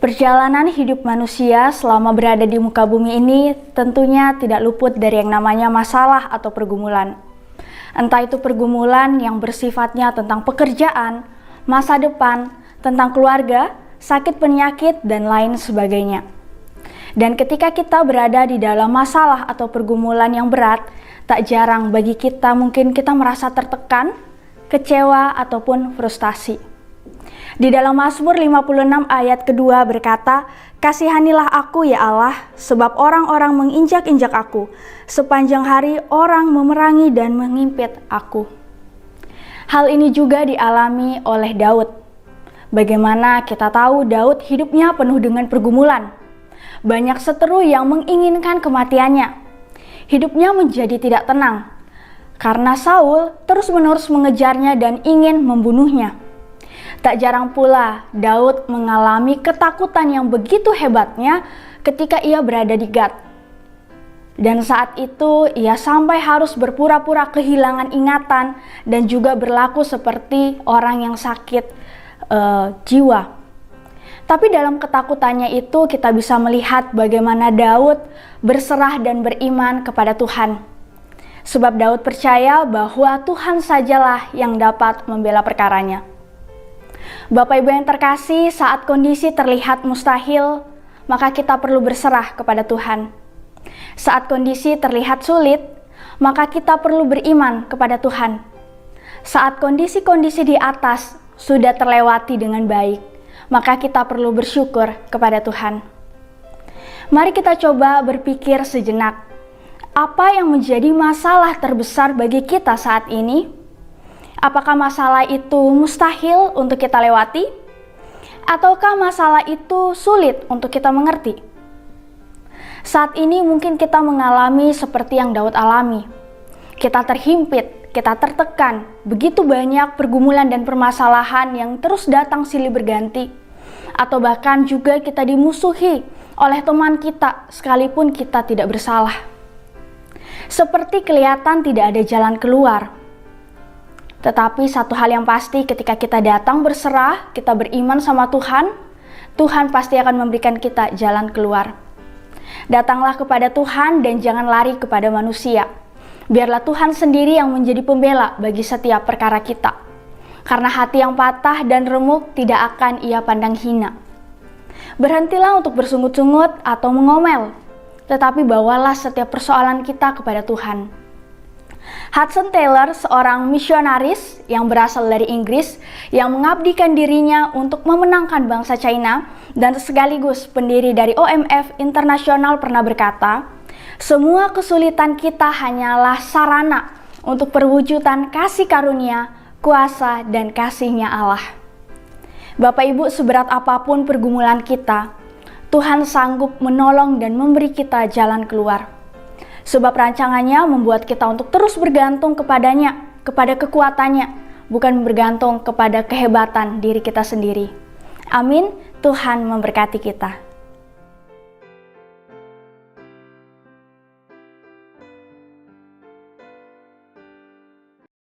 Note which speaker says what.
Speaker 1: Perjalanan hidup manusia selama berada di muka bumi ini tentunya tidak luput dari yang namanya masalah atau pergumulan. Entah itu pergumulan yang bersifatnya tentang pekerjaan, masa depan, tentang keluarga, sakit penyakit, dan lain sebagainya. Dan ketika kita berada di dalam masalah atau pergumulan yang berat, tak jarang bagi kita mungkin kita merasa tertekan, kecewa, ataupun frustasi. Di dalam Mazmur 56 ayat kedua berkata, "Kasihanilah aku ya Allah, sebab orang-orang menginjak-injak aku. Sepanjang hari orang memerangi dan mengimpit aku." Hal ini juga dialami oleh Daud. Bagaimana kita tahu Daud hidupnya penuh dengan pergumulan. Banyak seteru yang menginginkan kematiannya. Hidupnya menjadi tidak tenang, karena Saul terus-menerus mengejarnya dan ingin membunuhnya. Tak jarang pula Daud mengalami ketakutan yang begitu hebatnya ketika ia berada di Gat. Dan saat itu ia sampai harus berpura-pura kehilangan ingatan dan juga berlaku seperti orang yang sakit jiwa. Tapi dalam ketakutannya itu kita bisa melihat bagaimana Daud berserah dan beriman kepada Tuhan. Sebab Daud percaya bahwa Tuhan sajalah yang dapat membela perkaranya. Bapak Ibu yang terkasih, saat kondisi terlihat mustahil, maka kita perlu berserah kepada Tuhan. Saat kondisi terlihat sulit, maka kita perlu beriman kepada Tuhan. Saat kondisi-kondisi di atas sudah terlewati dengan baik, maka kita perlu bersyukur kepada Tuhan. Mari kita coba berpikir sejenak, apa yang menjadi masalah terbesar bagi kita saat ini? Apakah masalah itu mustahil untuk kita lewati? Ataukah masalah itu sulit untuk kita mengerti? Saat ini mungkin kita mengalami seperti yang Daud alami. Kita terhimpit, kita tertekan, begitu banyak pergumulan dan permasalahan yang terus datang silih berganti. Atau bahkan juga kita dimusuhi oleh teman kita sekalipun kita tidak bersalah. Seperti kelihatan tidak ada jalan keluar. Tetapi satu hal yang pasti, ketika kita datang berserah, kita beriman sama Tuhan, Tuhan pasti akan memberikan kita jalan keluar. Datanglah kepada Tuhan dan jangan lari kepada manusia. Biarlah Tuhan sendiri yang menjadi pembela bagi setiap perkara kita. Karena hati yang patah dan remuk tidak akan Ia pandang hina. Berhentilah untuk bersungut-sungut atau mengomel, tetapi bawalah setiap persoalan kita kepada Tuhan. Hudson Taylor, seorang misionaris yang berasal dari Inggris yang mengabdikan dirinya untuk memenangkan bangsa China dan sekaligus pendiri dari OMF Internasional pernah berkata, "Semua kesulitan kita hanyalah sarana untuk perwujudan kasih karunia, kuasa, dan kasih-Nya Allah." Bapak Ibu, seberat apapun pergumulan kita, Tuhan sanggup menolong dan memberi kita jalan keluar. Sebab rancangannya membuat kita untuk terus bergantung kepadanya, kepada kekuatannya, bukan bergantung kepada kehebatan diri kita sendiri. Amin, Tuhan memberkati kita.